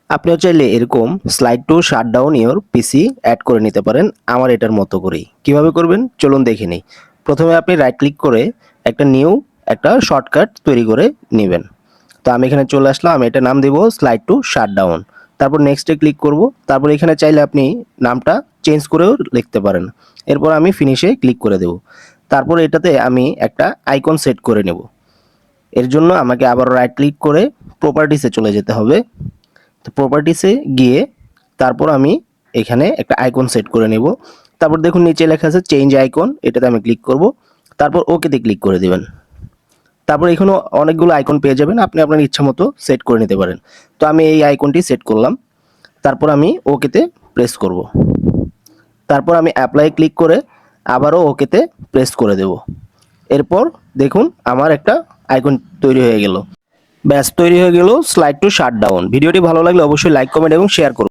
আপনিও চাইলে এরকম slide to shut down your PC add করে নিতে পারেন আমার এটার মতো করেই। কিভাবে করবেন চলুন দেখে নিই। প্রথমে আপনি রাইট ক্লিক করে একটা শর্টকাট তৈরি করে নেবেন। তো আমি এখানে চলে আসলাম, আমি এটা নাম দেব স্লাইড টু শাট ডাউন। তারপর নেক্সটে ক্লিক করব। তারপর এখানে চাইলে আপনি নামটা চেঞ্জ করেও লিখতে পারেন। এরপর আমি ফিনিশে ক্লিক করে দেব। তারপর এটাতে আমি একটা আইকন সেট করে নেব। এর জন্য আমাকে আবার রাইট ক্লিক করে প্রপার্টিসে চলে যেতে হবে। তো প্রপার্টিসে গিয়ে তারপর আমি এখানে একটা আইকন সেট করে নেব। তারপর দেখুন নিচে লেখা আছে চেঞ্জ আইকন, এটাতে আমি ক্লিক করব। তারপর ওকেতে ক্লিক করে দিবেন। তারপর এখানে অনেকগুলো আইকন পেয়ে যাবেন, আপনি আপনার ইচ্ছা মতো সেট করে নিতে পারেন। তো আমি এই আইকনটি সেট করলাম। তারপর আমি ওকেতে প্রেস করব। তারপর আমি অ্যাপ্লাই ক্লিক করে আবারও ওকেতে প্রেস করে দেব। এরপর দেখুন আমার একটা আইকন তৈরি হয়ে গেল। ব্যাস তৈরি হয়ে গেল স্লাইড টু শাট ডাউন। ভিডিওটি ভালো লাগলে অবশ্যই লাইক, কমেন্ট এবং শেয়ার করুন।